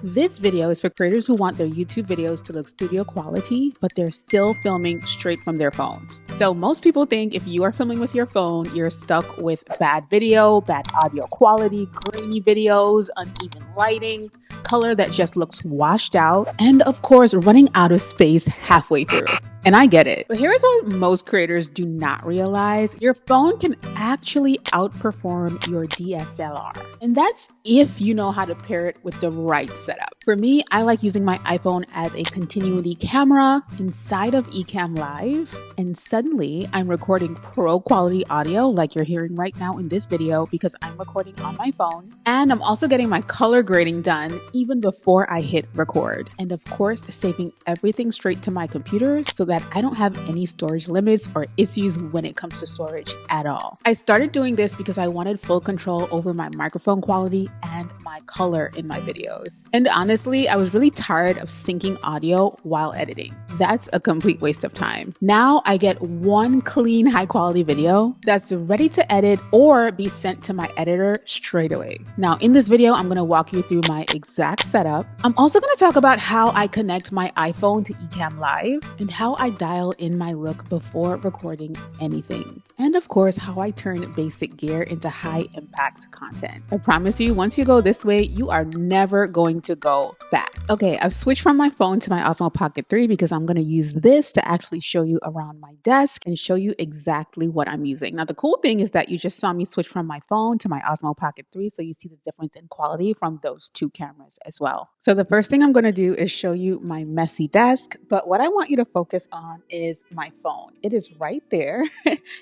This video is for creators who want their YouTube videos to look studio quality, but they're still filming straight from their phones. So most people think if you are filming with your phone, you're stuck with bad video, bad audio quality, grainy videos, uneven lighting, color that just looks washed out, and of course, running out of space halfway through. And I get it. But here's what most creators do not realize. Your phone can actually outperform your DSLR. And that's if you know how to pair it with the right setup. For me, I like using my iPhone as a continuity camera inside of Ecamm Live. And suddenly I'm recording pro quality audio like you're hearing right now in this video because I'm recording on my phone. And I'm also getting my color grading done even before I hit record. And of course, saving everything straight to my computer so that I don't have any storage limits or issues when it comes to storage at all. I started doing this because I wanted full control over my microphone quality and my color in my videos. And honestly, I was really tired of syncing audio while editing. That's a complete waste of time. Now I get one clean, high quality video that's ready to edit or be sent to my editor straight away. Now in this video, I'm gonna walk you through my exact setup. I'm also gonna talk about how I connect my iPhone to Ecamm Live and how I dial in my look before recording anything. And of course, how I turn basic gear into high impact content. I promise you, once you go this way, you are never going to go back. Okay, I've switched from my phone to my Osmo Pocket 3 because I'm gonna use this to actually show you around my desk and show you exactly what I'm using. Now, the cool thing is that you just saw me switch from my phone to my Osmo Pocket 3, so you see the difference in quality from those two cameras as well. So the first thing I'm gonna do is show you my messy desk, but what I want you to focus on is my phone. It is right there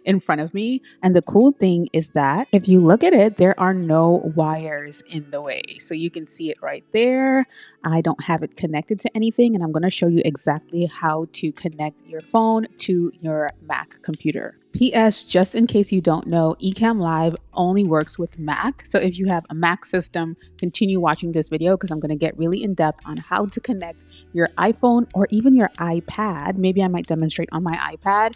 in front of me. And the cool thing is that if you look at it, there are no wires in the way. So you can see it right there. I don't have it connected to anything, and I'm going to show you exactly how to connect your phone to your Mac computer. PS, just in case you don't know, Ecamm Live only works with Mac. So if you have a Mac system, continue watching this video because I'm going to get really in depth on how to connect your iPhone or even your iPad. Maybe I might demonstrate on my iPad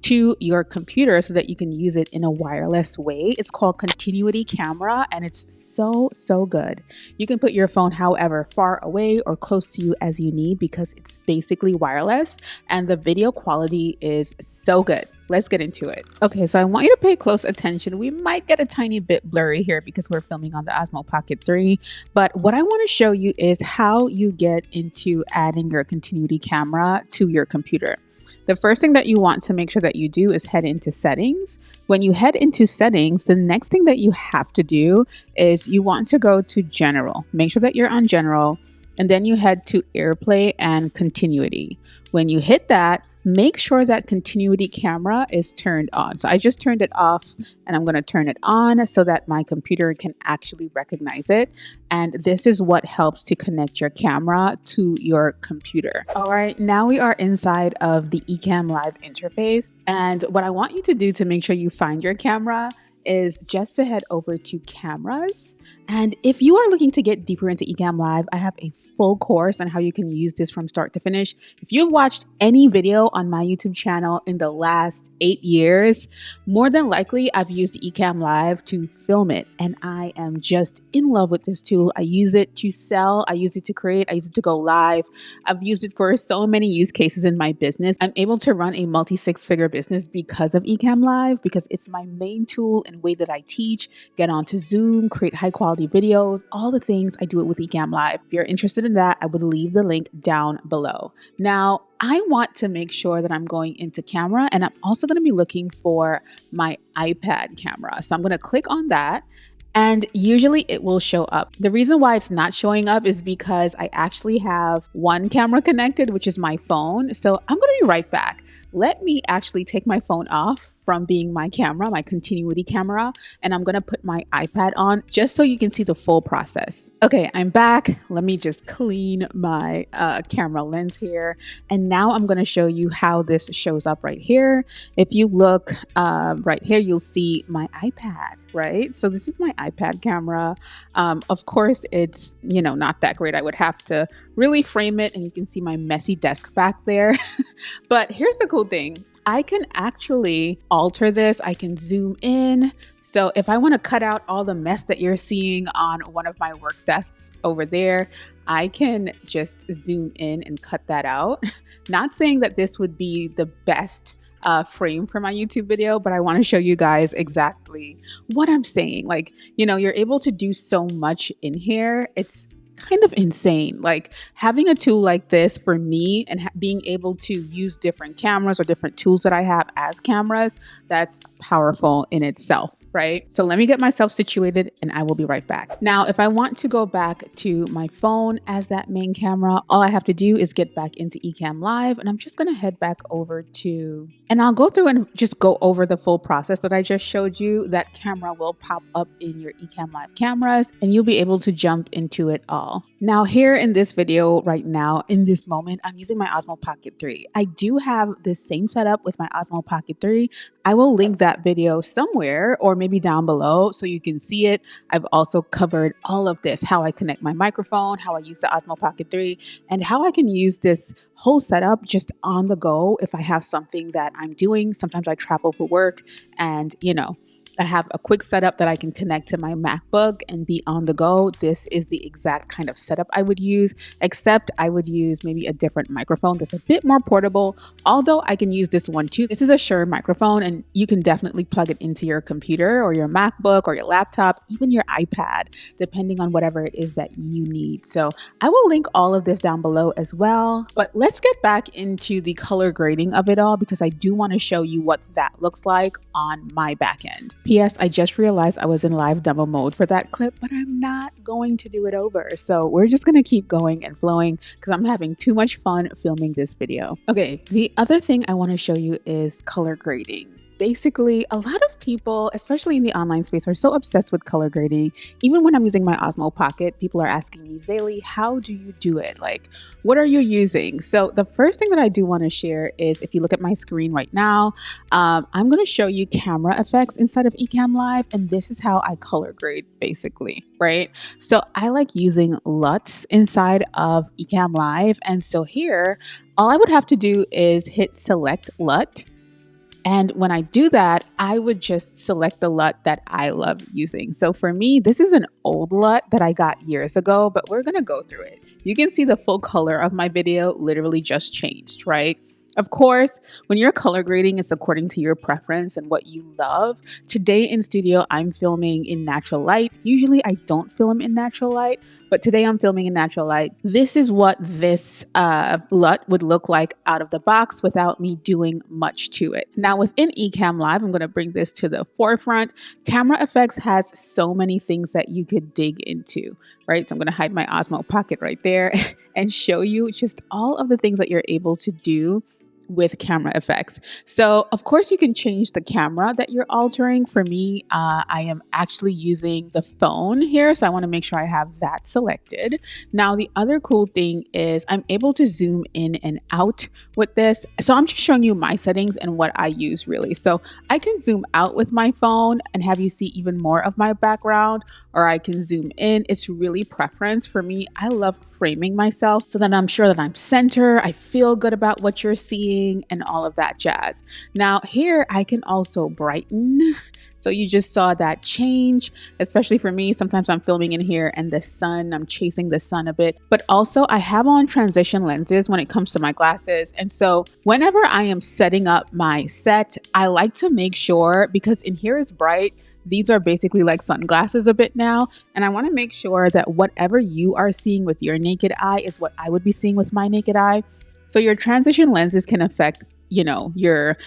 to your computer so that you can use it in a wireless way. It's called Continuity Camera and it's so good. You can put your phone however far away or close to you as you need because it's basically wireless and the video quality is so good. Let's get into it. Okay, so I want you to pay close attention. We might get a tiny bit blurry here because we're filming on the Osmo Pocket 3, but what I want to show you is how you get into adding your continuity camera to your computer. The first thing that you want to make sure that you do is head into settings. When you head into settings, the next thing that you have to do is you want to go to general. Make sure that you're on general, and then you head to AirPlay and continuity. When you hit that, make sure that continuity camera is turned on. So I just turned it off and I'm going to turn it on so that my computer can actually recognize it. And this is what helps to connect your camera to your computer. All right, now we are inside of the Ecamm Live interface. And what I want you to do to make sure you find your camera is just to head over to cameras. And if you are looking to get deeper into Ecamm Live, I have a full course on how you can use this from start to finish. If you've watched any video on my YouTube channel in the last 8 years, more than likely I've used Ecamm Live to film it. And I am just in love with this tool. I use it to sell, I use it to create, I use it to go live. I've used it for so many use cases in my business. I'm able to run a multi six-figure business because of Ecamm Live, because it's my main tool and way that I teach, get onto Zoom, create high quality videos, all the things. I do it with Ecamm Live. If you're interested in that, I would leave the link down below. Now, I want to make sure that I'm going into camera, and I'm also going to be looking for my iPad camera. So I'm going to click on that. And usually it will show up. The reason why it's not showing up is because I actually have one camera connected, which is my phone. So I'm going to be right back. Let me actually take my phone off from being my camera, my continuity camera, and I'm gonna put my iPad on just so you can see the full process. Okay, I'm back. Let me just clean my camera lens here. And now I'm gonna show you how this shows up right here. If you look right here, you'll see my iPad, right? So this is my iPad camera. Of course, it's, not that great. I would have to really frame it, and you can see my messy desk back there. But here's the cool thing. I can actually alter this. I can zoom in. So if I want to cut out all the mess that you're seeing on one of my work desks over there, I can just zoom in and cut that out. Not saying that this would be the best frame for my YouTube video, but I want to show you guys exactly what I'm saying. Like, you're able to do so much in here. It's kind of insane. Like having a tool like this for me and being able to use different cameras or different tools that I have as cameras, that's powerful in itself. Right? So let me get myself situated and I will be right back. Now, if I want to go back to my phone as that main camera, all I have to do is get back into Ecamm Live, and I'm just going to head back over and I'll go through and just go over the full process that I just showed you. That camera will pop up in your Ecamm Live cameras and you'll be able to jump into it all. Now, here in this video right now, in this moment, I'm using my Osmo Pocket 3. I do have the same setup with my Osmo Pocket 3. I will link that video somewhere or maybe down below so you can see it. I've also covered all of this, how I connect my microphone, how I use the Osmo Pocket 3, and how I can use this whole setup just on the go if I have something that I'm doing. Sometimes I travel for work and, I have a quick setup that I can connect to my MacBook and be on the go. This is the exact kind of setup I would use, except I would use maybe a different microphone that's a bit more portable, although I can use this one too. This is a Shure microphone and you can definitely plug it into your computer or your MacBook or your laptop, even your iPad, depending on whatever it is that you need. So I will link all of this down below as well. But let's get back into the color grading of it all because I do want to show you what that looks like on my back end. P.S. I just realized I was in live demo mode for that clip, but I'm not going to do it over. So we're just going to keep going and flowing because I'm having too much fun filming this video. Okay, the other thing I want to show you is color grading. Basically, a lot of people, especially in the online space, are so obsessed with color grading. Even when I'm using my Osmo Pocket, people are asking me, Zaylee, how do you do it? Like, what are you using? So the first thing that I do want to share is if you look at my screen right now, I'm going to show you camera effects inside of Ecamm Live. And this is how I color grade, basically, right? So I like using LUTs inside of Ecamm Live. And so here, all I would have to do is hit select LUT. And when I do that, I would just select the LUT that I love using. So for me, this is an old LUT that I got years ago, but we're going to go through it. You can see the full color of my video literally just changed, right? Of course, when you're color grading, it's according to your preference and what you love. Today in studio, I'm filming in natural light. Usually I don't film in natural light, but today I'm filming in natural light. This is what this LUT would look like out of the box without me doing much to it. Now within Ecamm Live, I'm going to bring this to the forefront. Camera effects has so many things that you could dig into, right? So I'm going to hide my Osmo Pocket right there and show you just all of the things that you're able to do with camera effects. So of course you can change the camera that you're altering. For me, I am actually using the phone here. So I want to make sure I have that selected. Now, the other cool thing is I'm able to zoom in and out with this. So I'm just showing you my settings and what I use really. So I can zoom out with my phone and have you see even more of my background, or I can zoom in. It's really preference for me. I love framing myself so that I'm sure that I'm center, I feel good about what you're seeing and all of that jazz. Now here I can also brighten. So you just saw that change, especially for me. Sometimes I'm filming in here and the sun, I'm chasing the sun a bit, but also I have on transition lenses when it comes to my glasses. And so whenever I am setting up my set, I like to make sure, because in here is bright, these are basically like sunglasses a bit now. And I want to make sure that whatever you are seeing with your naked eye is what I would be seeing with my naked eye. So your transition lenses can affect, your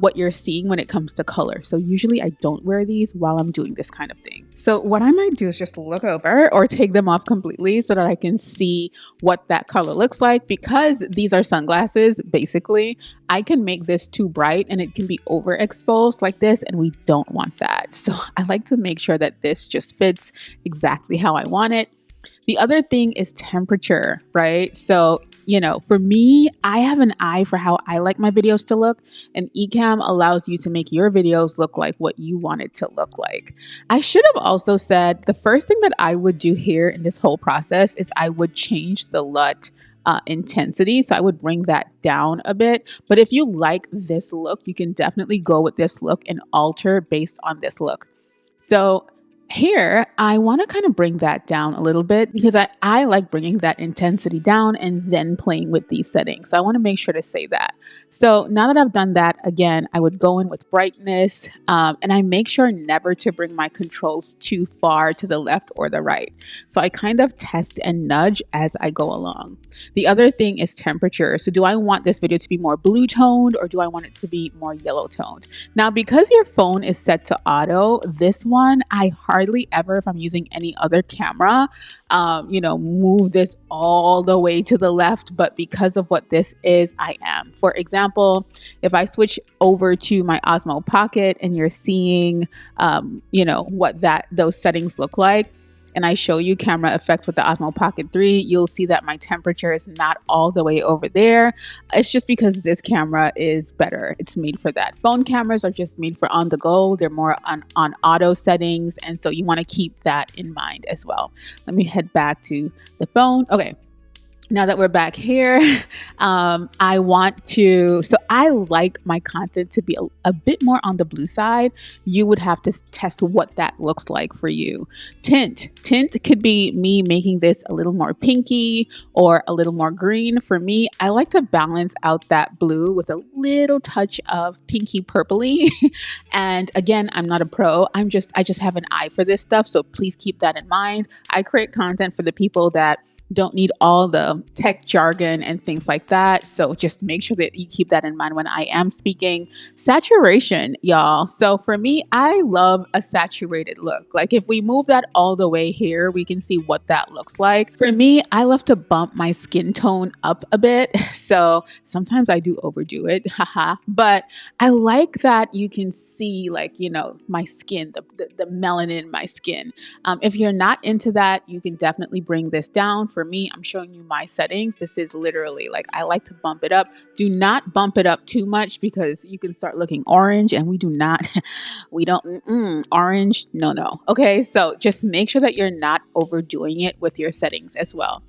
what you're seeing when it comes to color. So usually I don't wear these while I'm doing this kind of thing. So what I might do is just look over or take them off completely so that I can see what that color looks like. Because these are sunglasses, basically, I can make this too bright and it can be overexposed like this, and we don't want that. So I like to make sure that this just fits exactly how I want it. The other thing is temperature, right? So for me, I have an eye for how I like my videos to look, and Ecamm allows you to make your videos look like what you want it to look like. I should have also said the first thing that I would do here in this whole process is I would change the LUT intensity. So I would bring that down a bit. But if you like this look, you can definitely go with this look and alter based on this look. So here, I want to kind of bring that down a little bit because I like bringing that intensity down and then playing with these settings. So I want to make sure to say that. So now that I've done that, again, I would go in with brightness and I make sure never to bring my controls too far to the left or the right. So I kind of test and nudge as I go along. The other thing is temperature. So do I want this video to be more blue toned or do I want it to be more yellow toned? Now, because your phone is set to auto, this one, I hardly ever, if I'm using any other camera, move this all the way to the left. But because of what this is, I am. For example, if I switch over to my Osmo Pocket and you're seeing, what those settings look like, and I show you camera effects with the Osmo Pocket 3, you'll see that my temperature is not all the way over there. It's just because this camera is better. It's made for that. Phone cameras are just made for on the go. They're more on auto settings. And so you want to keep that in mind as well. Let me head back to the phone. Okay. Now that we're back here, I like my content to be a bit more on the blue side. You would have to test what that looks like for you. Tint could be me making this a little more pinky or a little more green. For me, I like to balance out that blue with a little touch of pinky purpley. And again, I'm not a pro. I just have an eye for this stuff. So please keep that in mind. I create content for the people that don't need all the tech jargon and things like that. So just make sure that you keep that in mind when I am speaking. Saturation, y'all. So for me, I love a saturated look. Like if we move that all the way here, we can see what that looks like. For me, I love to bump my skin tone up a bit. So sometimes I do overdo it, haha. But I like that you can see my skin, the melanin in my skin. If you're not into that, you can definitely bring this down. For me, I'm showing you my settings. This is literally I like to bump it up. Do not bump it up too much because you can start looking orange and we don't orange. No. Okay. So just make sure that you're not overdoing it with your settings as well.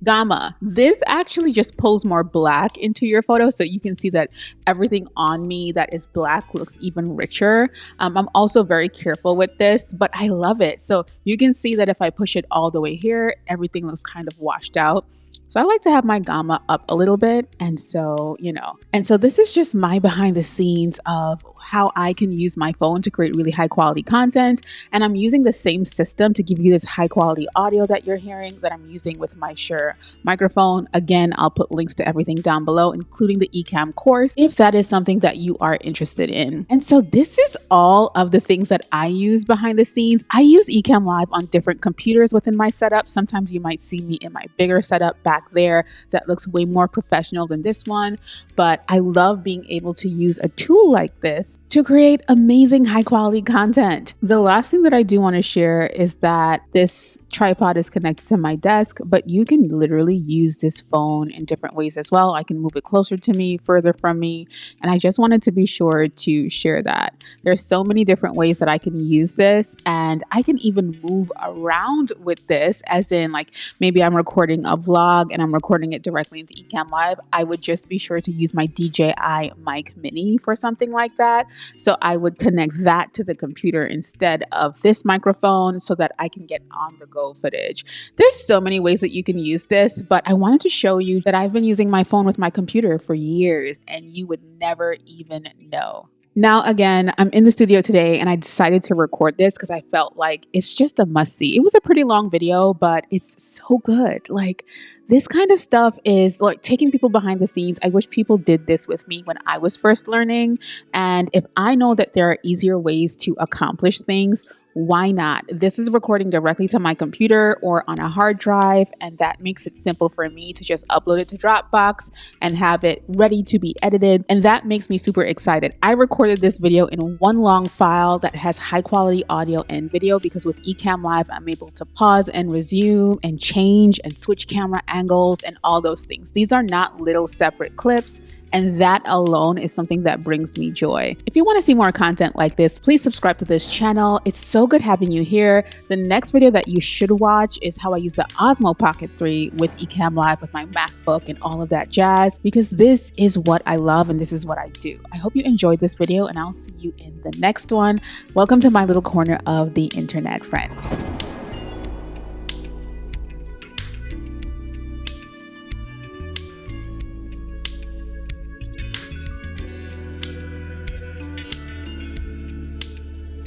Gamma. This actually just pulls more black into your photo so you can see that everything on me that is black looks even richer. I'm also very careful with this, but I love it. So you can see that if I push it all the way here, everything looks kind of washed out. So I like to have my gamma up a little bit. And so this is just my behind the scenes of how I can use my phone to create really high quality content. And I'm using the same system to give you this high quality audio that you're hearing that I'm using with my Shure microphone. Again, I'll put links to everything down below, including the Ecamm course, if that is something that you are interested in. And so this is all of the things that I use behind the scenes. I use Ecamm Live on different computers within my setup. Sometimes you might see me in my bigger setup back there that looks way more professional than this one. But I love being able to use a tool like this to create amazing high quality content. The last thing that I do want to share is that this tripod is connected to my desk, but you can literally use this phone in different ways as well. I can move it closer to me, further from me, and I just wanted to be sure to share that. There's so many different ways that I can use this, and I can even move around with this, as in maybe I'm recording a vlog and I'm recording it directly into Ecamm Live. I would just be sure to use my DJI mic mini for something like that. So I would connect that to the computer instead of this microphone so that I can get on the go footage. There's so many ways that you can use this, but I wanted to show you that I've been using my phone with my computer for years and you would never even know. Now, again, I'm in the studio today and I decided to record this because I felt like it's just a must see. It was a pretty long video, but it's so good. This kind of stuff is taking people behind the scenes. I wish people did this with me when I was first learning. And if I know that there are easier ways to accomplish things, why not? This is recording directly to my computer or on a hard drive, and that makes it simple for me to just upload it to Dropbox and have it ready to be edited. And that makes me super excited. I recorded this video in one long file that has high quality audio and video because with Ecamm Live, I'm able to pause and resume and change and switch camera angles and all those things. These are not little separate clips. And that alone is something that brings me joy. If you want to see more content like this, please subscribe to this channel. It's so good having you here. The next video that you should watch is how I use the Osmo Pocket 3 with Ecamm Live with my MacBook and all of that jazz, because this is what I love and this is what I do. I hope you enjoyed this video and I'll see you in the next one. Welcome to my little corner of the internet, friend.